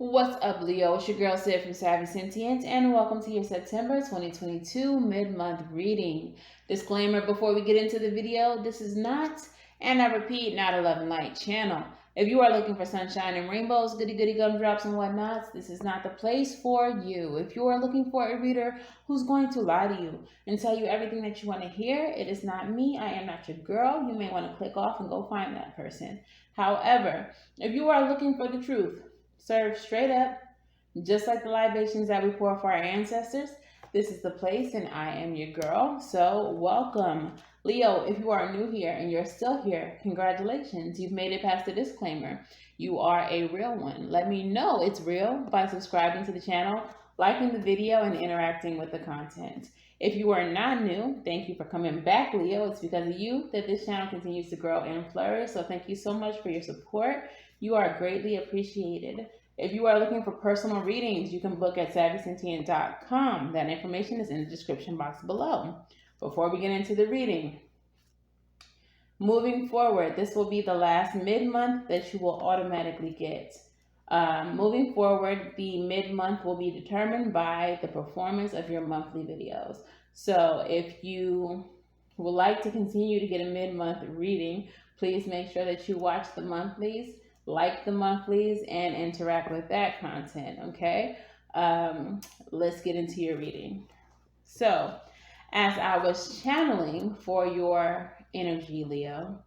What's up, Leo? It's your girl Sid from Savy, Sentient, and welcome to your September 2022 mid-month reading. Disclaimer before we get into the video, this is not, and I repeat, not a love and light channel. If you are looking for sunshine and rainbows, goody gumdrops and whatnots, this is not the place for you. If you are looking for a reader who's going to lie to you and tell you everything that you want to hear, it is not me. I am not your girl. You may want to click off and go find that person. However, if you are looking for the truth, served straight up, just like the libations that we pour for our ancestors, this is the place, and I am your girl. So, welcome. Leo, if you are new here and you're still here, congratulations. You've made it past the disclaimer. You are a real one. Let me know it's real by subscribing to the channel, liking the video, and interacting with the content. If you are not new, thank you for coming back, Leo. It's because of you that this channel continues to grow and flourish. So thank you so much for your support. You are greatly appreciated. If you are looking for personal readings, you can book at savyreadings.com. That information is in the description box below. Before we get into the reading, moving forward, this will be the last mid-month that you will automatically get. Moving forward, the mid-month will be determined by the performance of your monthly videos. So if you would like to continue to get a mid-month reading, please make sure that you watch the monthlies, like the monthlies, and interact with that content, okay? Let's get into your reading. So, as I was channeling for your energy, Leo,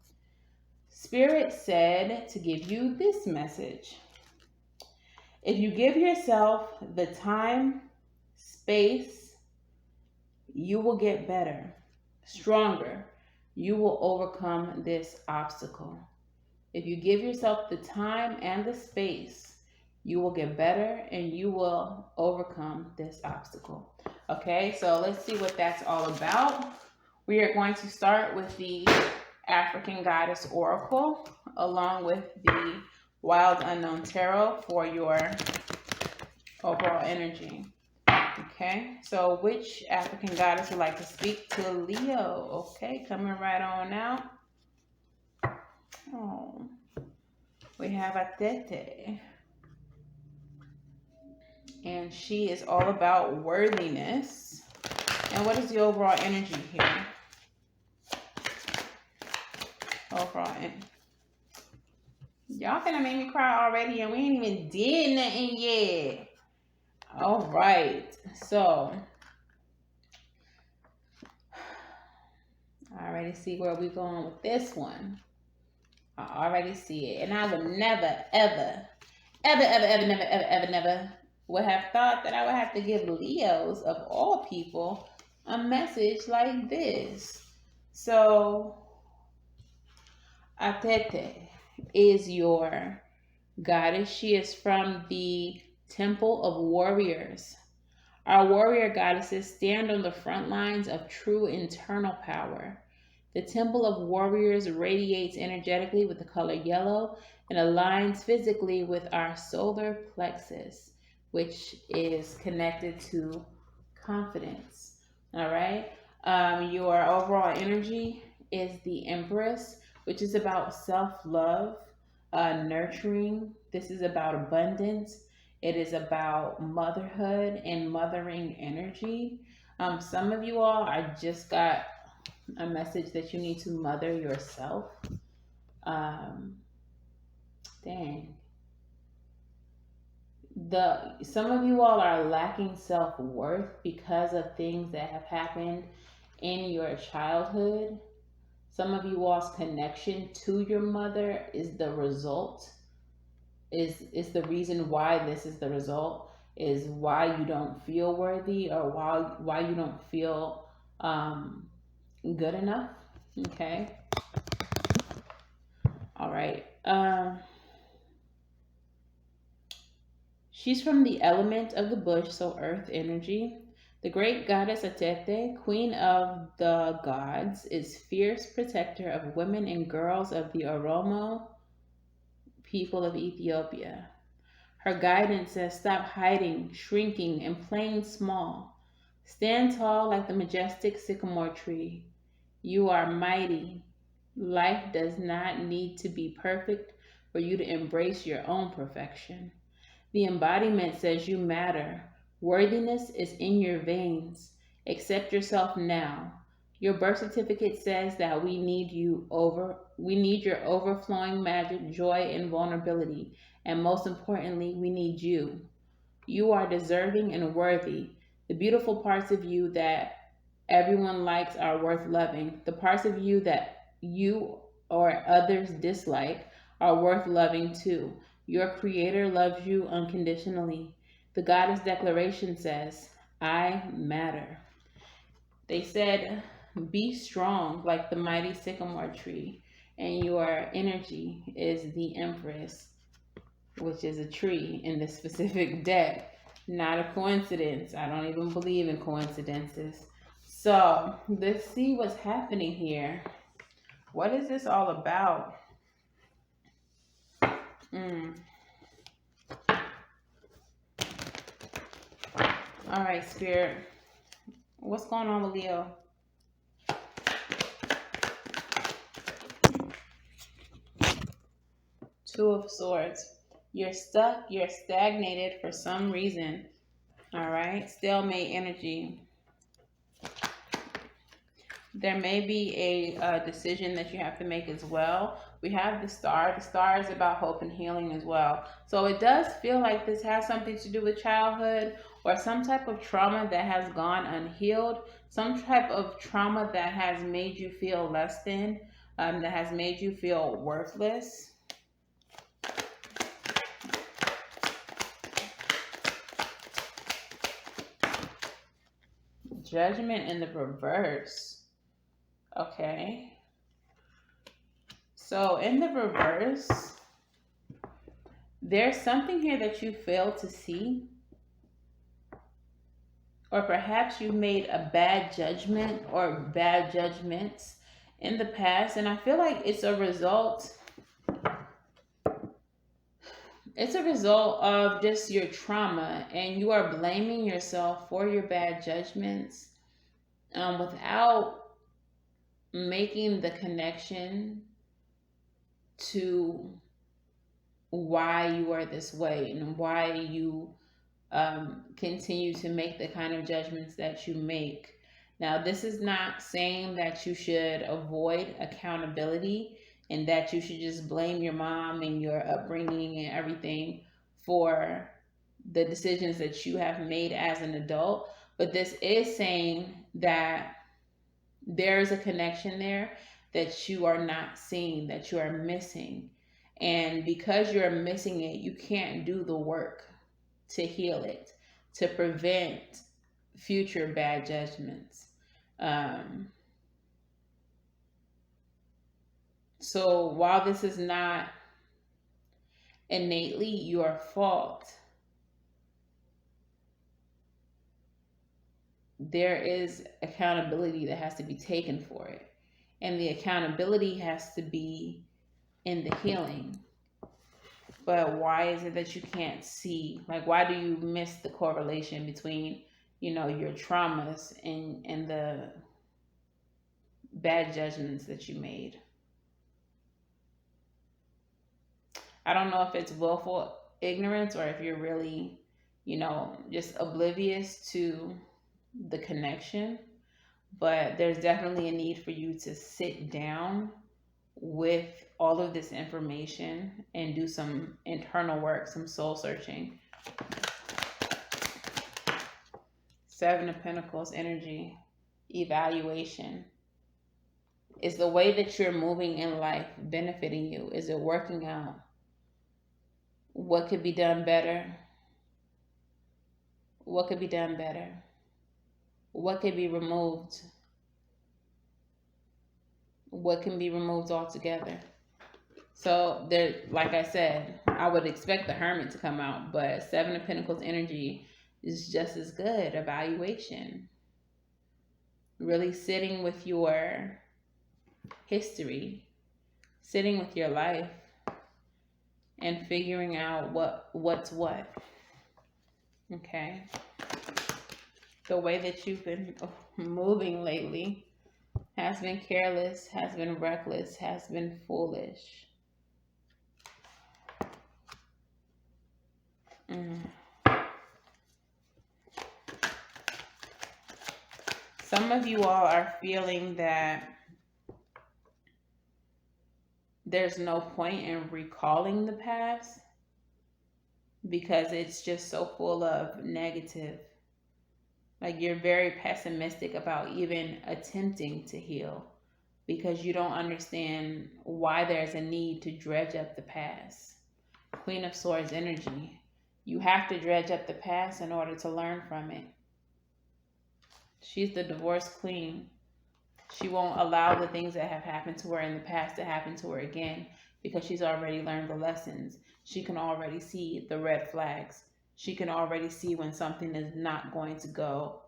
Spirit said to give you this message. If you give yourself the time, space, you will get better, stronger. You will overcome this obstacle. If you give yourself the time and the space, you will get better and you will overcome this obstacle. Okay, so let's see what that's all about. We are going to start with the African Goddess Oracle along with the Wild Unknown Tarot for your overall energy. Okay, so which African goddess would like to speak to Leo? Okay, coming right on out. Oh, we have Atete. And she is all about worthiness. And what is the overall energy here? Overall energy. Y'all finna make me cry already and we ain't even did nothing yet. All right, so I already see where we're going with this one. I already see it. And I would never, ever would have thought that I would have to give Leos, of all people, a message like this. So, Atete is your goddess. She is from the Temple of Warriors. Our warrior goddesses stand on the front lines of true internal power. The Temple of Warriors radiates energetically with the color yellow and aligns physically with our solar plexus, which is connected to confidence. All right. Your overall energy is the Empress, which is about self-love, nurturing. This is about abundance. It is about motherhood and mothering energy. Some of you all, I just got a message that you need to mother yourself. Dang. Some of you all are lacking self-worth because of things that have happened in your childhood. Some of you all's connection to your mother is the result, is the reason why this is the result, is why you don't feel worthy or why you don't feel good enough. Okay. All right. She's from the element of the bush, so earth energy. The great goddess Atete, queen of the gods, is fierce protector of women and girls of the Oromo people of Ethiopia. Her guidance says, stop hiding, shrinking, and playing small. Stand tall like the majestic sycamore tree. You are mighty. Life does not need to be perfect for you to embrace your own perfection. The embodiment says you matter. Worthiness is in your veins. Accept yourself now. Your birth certificate says that we need your overflowing magic, joy, and vulnerability. And most importantly, we need you. You are deserving and worthy. The beautiful parts of you that everyone likes are worth loving. The parts of you that you or others dislike are worth loving too. Your creator loves you unconditionally. The goddess declaration says, I matter. They said, be strong like the mighty sycamore tree, and your energy is the empress, which is a tree in this specific deck. Not a coincidence. I don't even believe in coincidences. So let's see what's happening here. What is this all about? All right, Spirit. What's going on with Leo? Two of Swords. You're stuck. You're stagnated for some reason. All right. Stalemate energy. There may be a decision that you have to make as well. We have the star. The star is about hope and healing as well. So it does feel like this has something to do with childhood or some type of trauma that has gone unhealed, some type of trauma that has made you feel less than, that has made you feel worthless. Judgment in the reverse. Okay. So in the reverse, there's something here that you failed to see. Or perhaps you made a bad judgment or bad judgments in the past. And I feel like it's a result. It's a result of just your trauma, and you are blaming yourself for your bad judgments without making the connection to why you are this way and why you continue to make the kind of judgments that you make. Now, this is not saying that you should avoid accountability and that you should just blame your mom and your upbringing and everything for the decisions that you have made as an adult. But this is saying that there's a connection there that you are not seeing, that you are missing. And because you're missing it, you can't do the work to heal it, to prevent future bad judgments. So while this is not innately your fault, there is accountability that has to be taken for it. And the accountability has to be in the healing. But why is it that you can't see? Like, why do you miss the correlation between, your traumas and the bad judgments that you made? I don't know if it's willful ignorance or if you're really, just oblivious to the connection. But there's definitely a need for you to sit down with all of this information and do some internal work, some soul searching. Seven of Pentacles energy, evaluation. Is the way that you're moving in life benefiting you? Is it working out? What could be done better? What could be done better? What could be removed? What can be removed altogether? So there, like I said, I would expect the Hermit to come out, but Seven of Pentacles energy is just as good. Evaluation. Really sitting with your history, sitting with your life, and figuring out what's what. Okay. The way that you've been moving lately has been careless, has been reckless, has been foolish. Mm. Some of you all are feeling that there's no point in recalling the past because it's just so full of negative. Like you're very pessimistic about even attempting to heal because you don't understand why there's a need to dredge up the past. Queen of Swords energy. You have to dredge up the past in order to learn from it. She's the divorce queen. She won't allow the things that have happened to her in the past to happen to her again because she's already learned the lessons. She can already see the red flags. She can already see when something is not going to go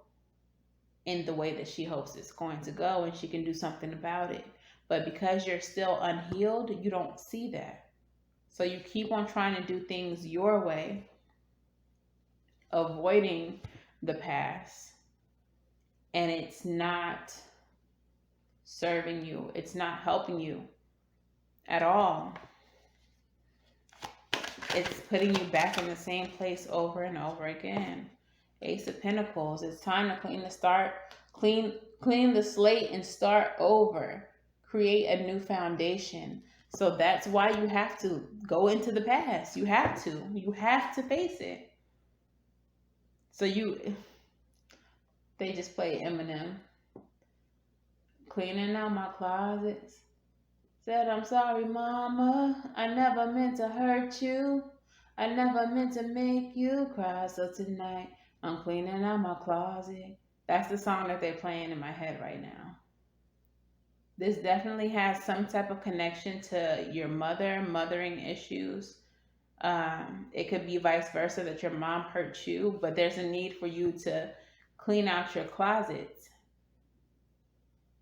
in the way that she hopes it's going to go, and she can do something about it. But because you're still unhealed, you don't see that. So you keep on trying to do things your way, avoiding the past, and it's not serving you. It's not helping you at all. It's putting you back in the same place over and over again. Ace of Pentacles. It's time to clean the slate and start over. Create a new foundation. So that's why you have to go into the past. You have to. You have to face it. So they just play Eminem. Cleaning out my closets. Said, I'm sorry, mama. I never meant to hurt you. I never meant to make you cry. So tonight, I'm cleaning out my closet. That's the song that they're playing in my head right now. This definitely has some type of connection to your mothering issues. It could be vice versa, that your mom hurt you, but there's a need for you to clean out your closet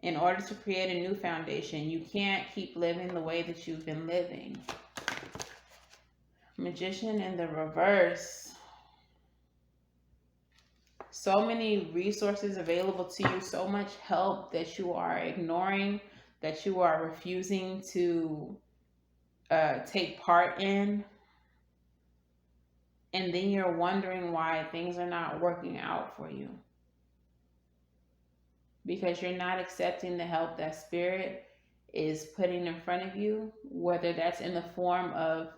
in order to create a new foundation. You can't keep living the way that you've been living. Magician in the reverse. So many resources available to you, so much help that you are ignoring, that you are refusing to take part in. And then you're wondering why things are not working out for you. Because you're not accepting the help that Spirit is putting in front of you, whether that's in the form of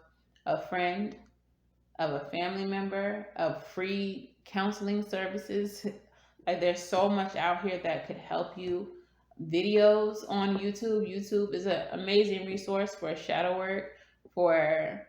a friend, of a family member, of free counseling services. Like there's so much out here that could help you. Videos on YouTube. YouTube is an amazing resource for shadow work, for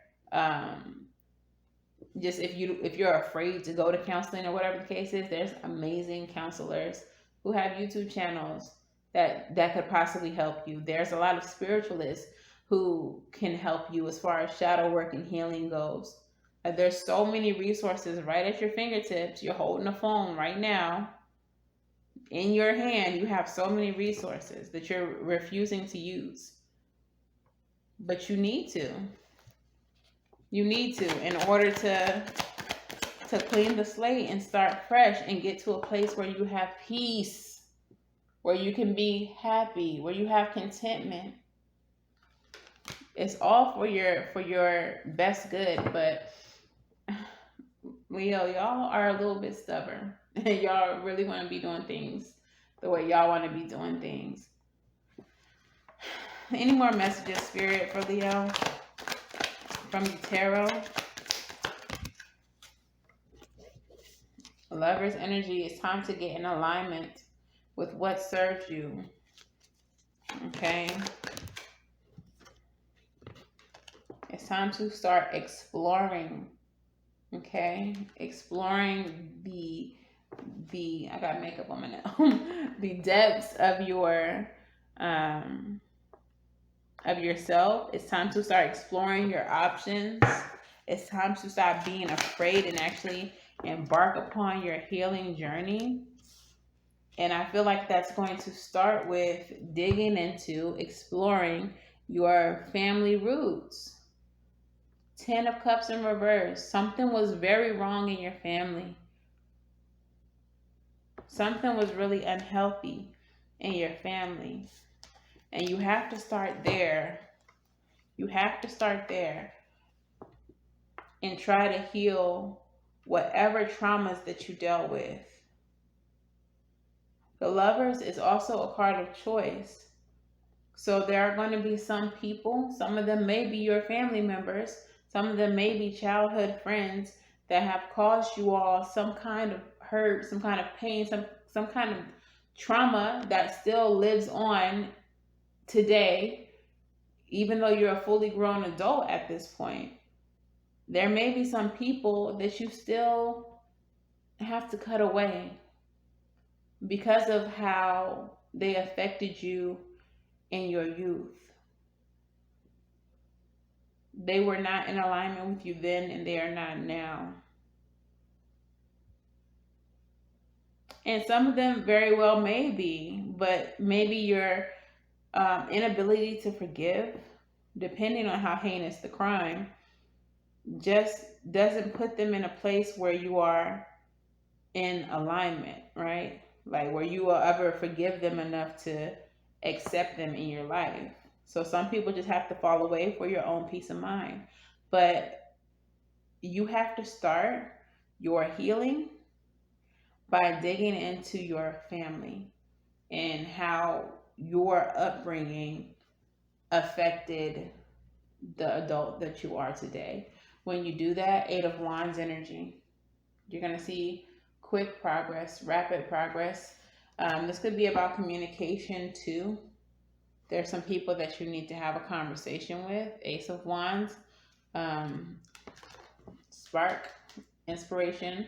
just if you're afraid to go to counseling or whatever the case is. There's amazing counselors who have YouTube channels that could possibly help you. There's a lot of spiritualists who can help you as far as shadow work and healing goes. There's so many resources right at your fingertips. You're holding a phone right now in your hand. You have so many resources that you're refusing to use. But you need to. You need to, in order to clean the slate and start fresh and get to a place where you have peace, where you can be happy, where you have contentment. It's all for your best good, but Leo, y'all are a little bit stubborn. Y'all really want to be doing things the way y'all want to be doing things. Any more messages, Spirit, for Leo from the tarot? Lover's energy. It's time to get in alignment with what serves you. Okay. It's time to start exploring. Okay. Exploring the I got makeup on my nail. The depths of yourself. It's time to start exploring your options. It's time to stop being afraid and actually embark upon your healing journey. And I feel like that's going to start with digging into exploring your family roots. 10 of Cups in reverse. Something was very wrong in your family. Something was really unhealthy in your family. And you have to start there. You have to start there and try to heal whatever traumas that you dealt with. The Lovers is also a card of choice. So there are going to be some people, some of them may be your family members, some of them may be childhood friends that have caused you all some kind of hurt, some kind of pain, some kind of trauma that still lives on today, even though you're a fully grown adult at this point. There may be some people that you still have to cut away because of how they affected you in your youth. They were not in alignment with you then, and they are not now. And some of them very well may be, but maybe your inability to forgive, depending on how heinous the crime, just doesn't put them in a place where you are in alignment, right? Like where you will ever forgive them enough to accept them in your life. So some people just have to fall away for your own peace of mind. But you have to start your healing by digging into your family and how your upbringing affected the adult that you are today. When you do that, Eight of Wands energy, you're going to see quick progress, rapid progress. This could be about communication too. There's some people that you need to have a conversation with. Ace of Wands, spark, inspiration.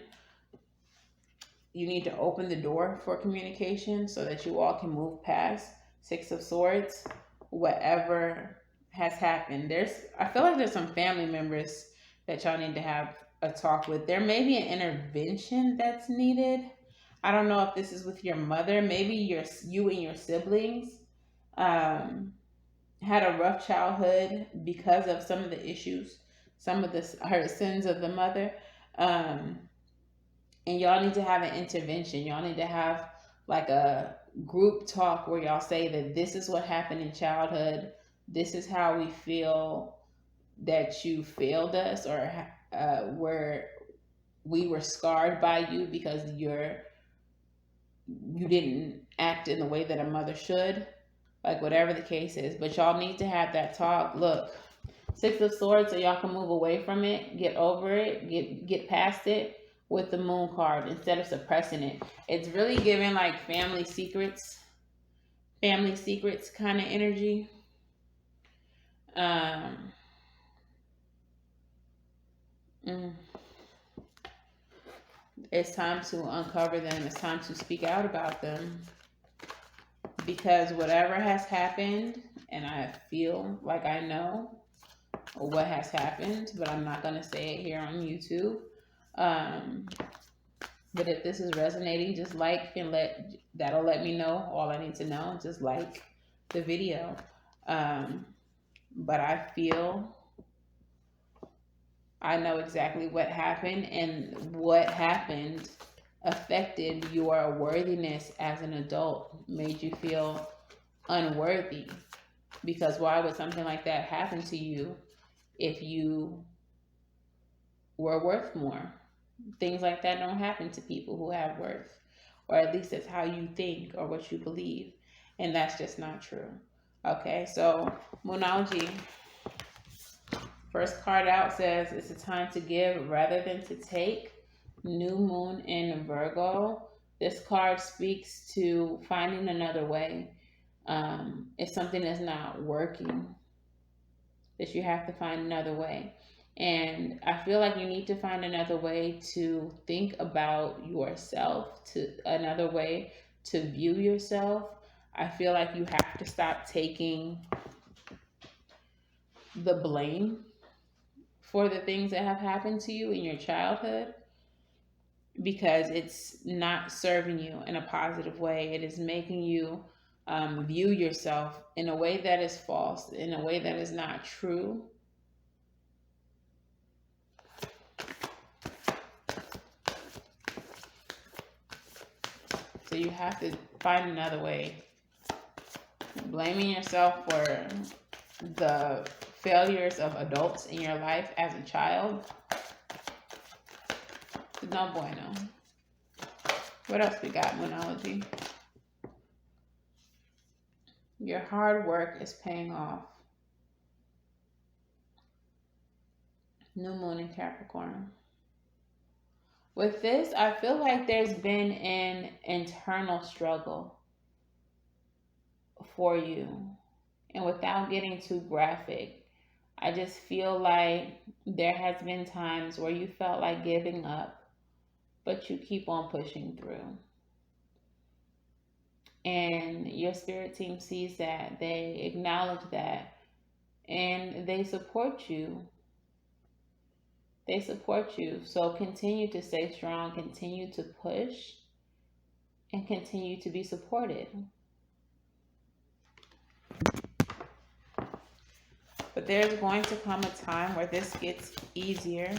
You need to open the door for communication so that you all can move past. Six of Swords, whatever has happened. I feel like there's some family members that y'all need to have a talk with. There may be an intervention that's needed. I don't know if this is with your mother. Maybe you and your siblings had a rough childhood because of some of the issues, some of her sins of the mother. And y'all need to have an intervention. Y'all need to have like a group talk where y'all say that this is what happened in childhood. This is how we feel that you failed us, or where we were scarred by you because you didn't act in the way that a mother should. Like whatever the case is. But y'all need to have that talk. Look, Six of Swords, so y'all can move away from it, get over it, get past it with the Moon card instead of suppressing it. It's really giving like family secrets kind of energy. It's time to uncover them. It's time to speak out about them. Because whatever has happened, and I feel like I know what has happened, but I'm not going to say it here on YouTube. But if this is resonating, just like and that'll let me know all I need to know. Just like the video. But I feel I know exactly what happened, and what happened affected your worthiness as an adult, made you feel unworthy. Because why would something like that happen to you if you were worth more? Things like that don't happen to people who have worth, or at least that's how you think or what you believe, and that's just not true. Okay, so Moonology, first card out says it's a time to give rather than to take. New moon in Virgo. This card speaks to finding another way. If something is not working, that you have to find another way. And I feel like you need to find another way to think about yourself, to another way to view yourself. I feel like you have to stop taking the blame for the things that have happened to you in your childhood, because it's not serving you in a positive way. It is making you view yourself in a way that is false, in a way that is not true. So you have to find another way. Blaming yourself for the failures of adults in your life as a child No bueno. What else we got, Moonology? Your hard work is paying off. New moon in Capricorn. With this, I feel like there's been an internal struggle for you. And without getting too graphic, I just feel like there has been times where you felt like giving up, but you keep on pushing through. And your spirit team sees that, they acknowledge that, and they support you. They support you. So continue to stay strong, continue to push, and continue to be supported. But there's going to come a time where this gets easier,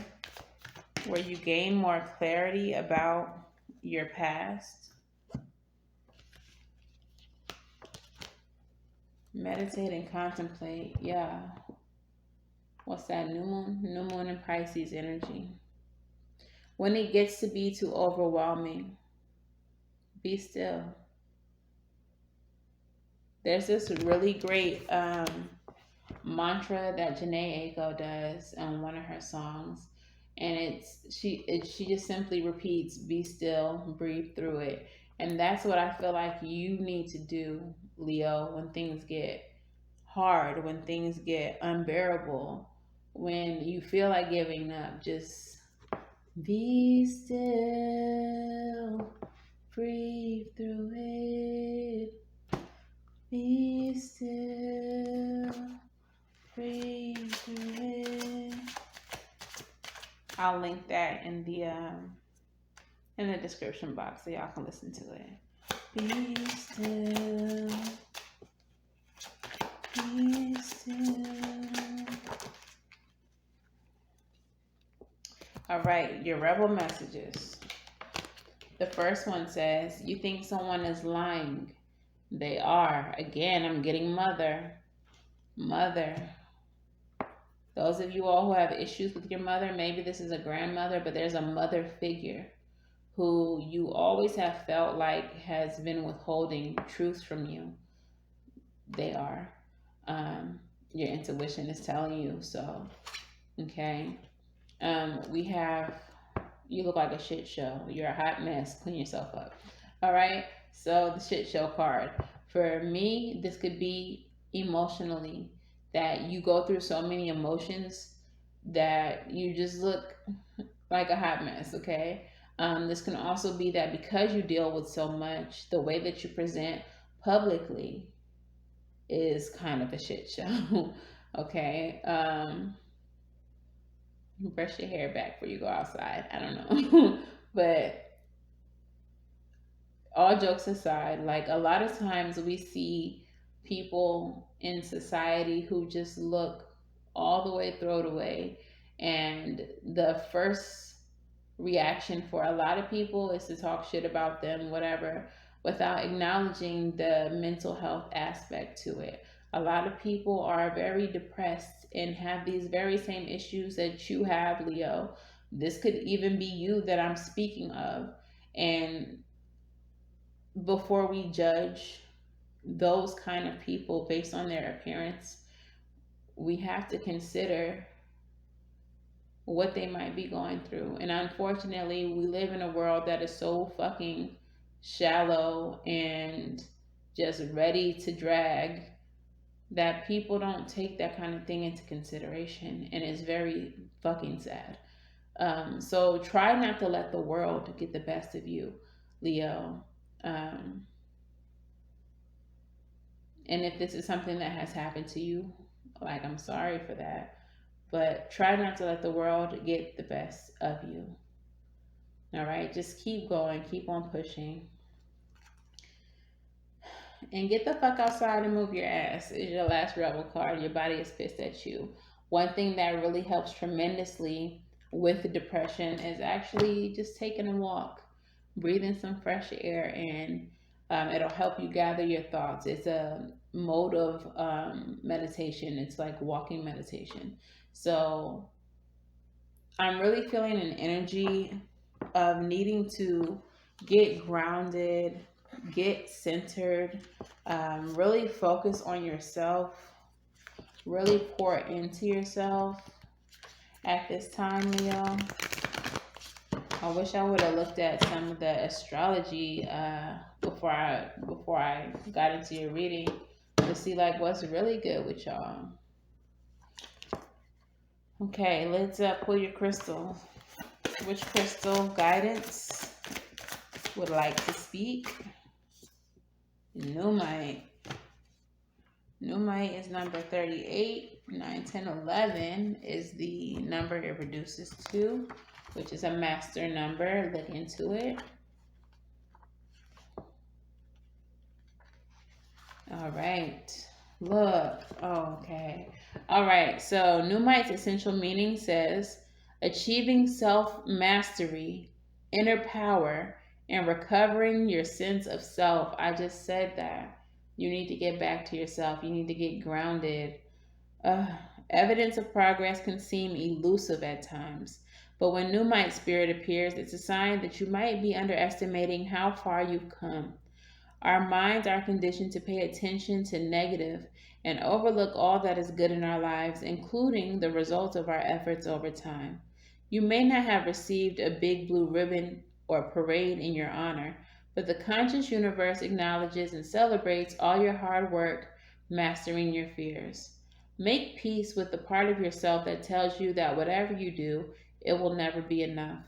where you gain more clarity about your past. Meditate and contemplate. Yeah. What's that? New moon? New moon in Pisces energy. When it gets to be too overwhelming, be still. There's this really great mantra that Janae Aiko does on one of her songs, and she just simply repeats, "Be still, breathe through it," and that's what I feel like you need to do, Leo, when things get hard, when things get unbearable, when you feel like giving up. Just be still, breathe through it. Be still, breathe through it. I'll link that in the description box so y'all can listen to it. Be still, be still. All right, your rebel messages. The first one says, you think someone is lying. They are. Again, I'm getting mother. Mother. Those of you all who have issues with your mother, maybe this is a grandmother, but there's a mother figure who you always have felt like has been withholding truths from you. They are. Your intuition is telling you so. Okay. We have, you look like a shit show. You're a hot mess. Clean yourself up. All right. So the shit show card. For me, this could be emotionally, that you go through so many emotions that you just look like a hot mess. Okay. This can also be that because you deal with so much, the way that you present publicly is kind of a shit show. Okay. Brush your hair back before you go outside. I don't know. But all jokes aside, like a lot of times we see people in society who just look all the way thrown away. And the first reaction for a lot of people is to talk shit about them, whatever, without acknowledging the mental health aspect to it. A lot of people are very depressed and have these very same issues that you have, Leo. This could even be you that I'm speaking of. And before we judge those kind of people based on their appearance, we have to consider what they might be going through. And unfortunately, we live in a world that is so fucking shallow and just ready to drag that people don't take that kind of thing into consideration. And it's very fucking sad. So try not to let the world get the best of you, Leo. And if this is something that has happened to you, like, I'm sorry for that. But try not to let the world get the best of you. All right? Just keep going. Keep on pushing. And get the fuck outside and move your ass is your last rebel card. Your body is pissed at you. One thing that really helps tremendously with depression is actually just taking a walk, breathing some fresh air, and it'll help you gather your thoughts. It's a mode of meditation. It's like walking meditation. So I'm really feeling an energy of needing to get grounded, get centered, really focus on yourself, really pour into yourself at this time, Leo. I wish I would have looked at some of the astrology before I got into your reading to see like what's really good with y'all. Okay, let's pull your crystal. Which crystal guidance would like to speak? Numite. Numite is number 38. 9, 10, 11 is the number it reduces to, which is a master number. Look into it. All right. Look. Oh, okay. All right. So Numite's essential meaning says achieving self-mastery, inner power, and recovering your sense of self. I just said that. You need to get back to yourself. You need to get grounded. Uh, Evidence of progress can seem elusive at times, but when Numite spirit appears, it's a sign that you might be underestimating how far you've come. Our minds are conditioned to pay attention to negative and overlook all that is good in our lives, including the results of our efforts over time. You may not have received a big blue ribbon or parade in your honor, but the conscious universe acknowledges and celebrates all your hard work mastering your fears. Make peace with the part of yourself that tells you that whatever you do, it will never be enough.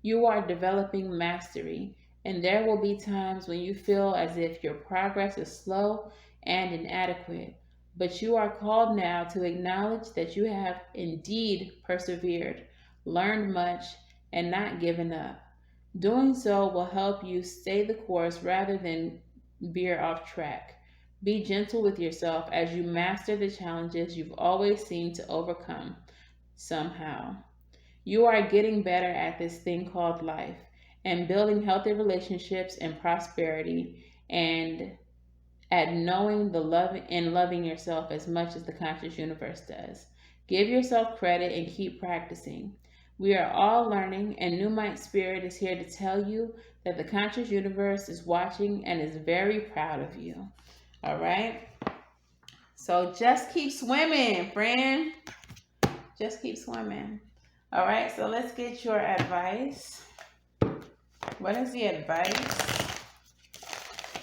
You are developing mastery, and there will be times when you feel as if your progress is slow and inadequate. But you are called now to acknowledge that you have indeed persevered, learned much, and not given up. Doing so will help you stay the course rather than veer off track. Be gentle with yourself as you master the challenges you've always seemed to overcome somehow. You are getting better at this thing called life and building healthy relationships and prosperity and at knowing the love and loving yourself as much as the conscious universe does. Give yourself credit and keep practicing. We are all learning, and Numite Spirit is here to tell you that the conscious universe is watching and is very proud of you. All right? So just keep swimming, friend. Just keep swimming. All right, so let's get your advice. What is the advice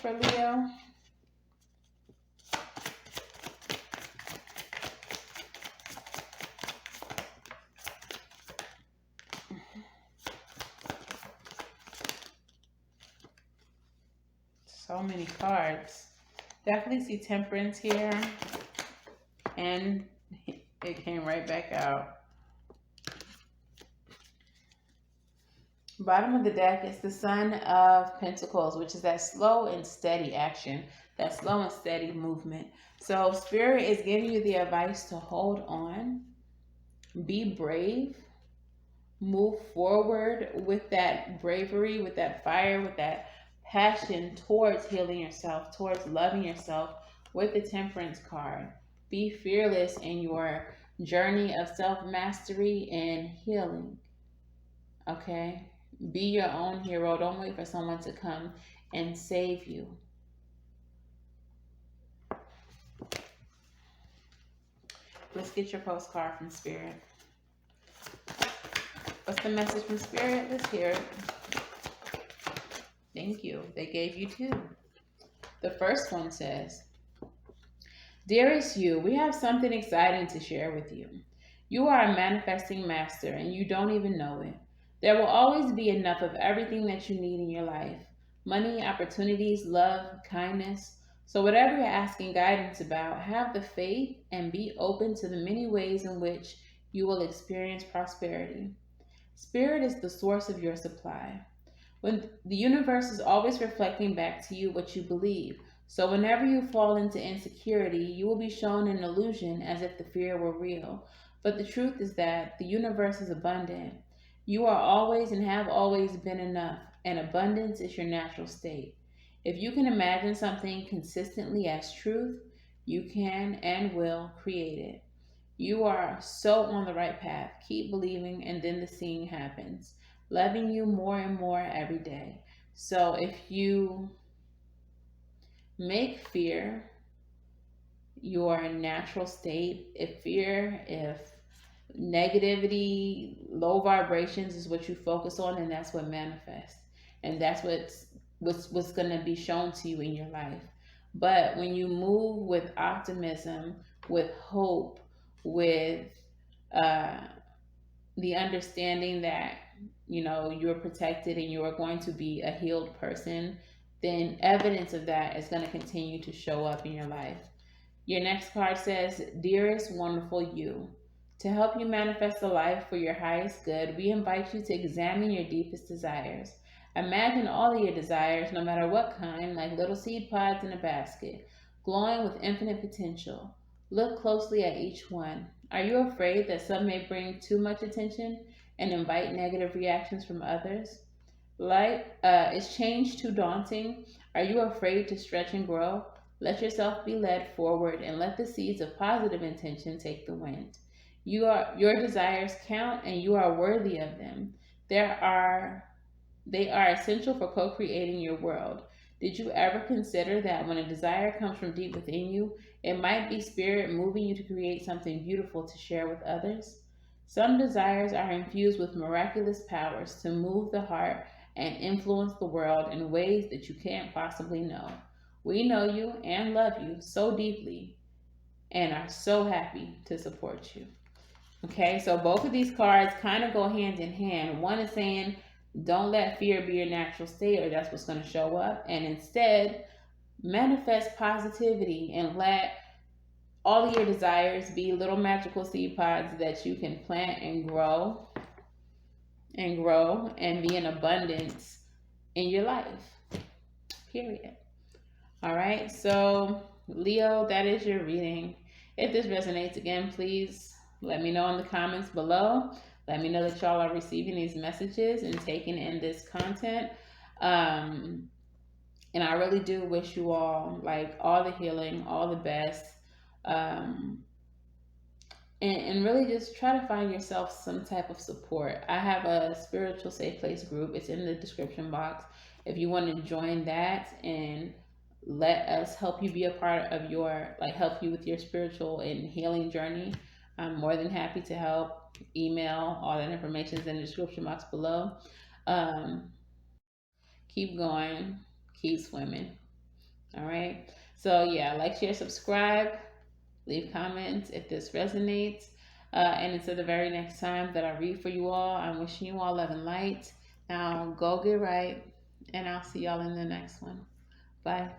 for Leo? So many cards. Definitely see Temperance here. And it came right back out. Bottom of the deck is the Sun of Pentacles, which is that slow and steady action, that slow and steady movement. So Spirit is giving you the advice to hold on, be brave, move forward with that bravery, with that fire, with that passion towards healing yourself, towards loving yourself with the Temperance card. Be fearless in your journey of self-mastery and healing. Okay? Be your own hero. Don't wait for someone to come and save you. Let's get your postcard from Spirit. What's the message from Spirit? Let's hear it. Thank you. They gave you two. The first one says, Dearest you, we have something exciting to share with you. You are a manifesting master and you don't even know it. There will always be enough of everything that you need in your life. Money, opportunities, love, kindness. So whatever you're asking guidance about, have the faith and be open to the many ways in which you will experience prosperity. Spirit is the source of your supply. When the universe is always reflecting back to you what you believe. So whenever you fall into insecurity, you will be shown an illusion as if the fear were real. But the truth is that the universe is abundant. You are always and have always been enough, and abundance is your natural state. If you can imagine something consistently as truth, you can and will create it. You are so on the right path. Keep believing, and then the seeing happens. loving you more and more every day. So if you make fear your natural state, if negativity, low vibrations is what you focus on, and that's what manifests. And that's what's going to be shown to you in your life. But when you move with optimism, with hope, with uh, the understanding that you're protected and you are going to be a healed person, then evidence of that is going to continue to show up in your life. Your next card says, Dearest wonderful you, to help you manifest a life for your highest good, we invite you to examine your deepest desires. Imagine all of your desires, no matter what kind, like little seed pods in a basket, glowing with infinite potential. Look closely at each one. Are you afraid that some may bring too much attention and invite negative reactions from others? Is change too daunting? Are you afraid to stretch and grow? Let yourself be led forward and let the seeds of positive intention take the wind. Your desires count and you are worthy of them. There are they are essential for co-creating your world. Did you ever consider that when a desire comes from deep within you, it might be spirit moving you to create something beautiful to share with others? Some desires are infused with miraculous powers to move the heart and influence the world in ways that you can't possibly know. We know you and love you so deeply and are so happy to support you. Okay, so both of these cards kind of go hand in hand. One is saying, don't let fear be your natural state, or that's what's going to show up. And instead, manifest positivity and let all of your desires be little magical seed pods that you can plant and grow and be in abundance in your life. Period. All right, so Leo, that is your reading. If this resonates, again, please let me know in the comments below. Let me know that y'all are receiving these messages and taking in this content. And I really do wish you all like all the healing, all the best. Um, and really just try to find yourself some type of support. I have a spiritual safe place group. It's in the description box. If you want to join that and let us help you be a part of help you with your spiritual and healing journey, I'm more than happy to help. Email, all that information is in the description box below. Um, keep going, keep swimming. All right. So yeah, like, share, subscribe, leave comments if this resonates. And until the very next time that I read for you all, I'm wishing you all love and light. Now go get right, and I'll see y'all in the next one. Bye.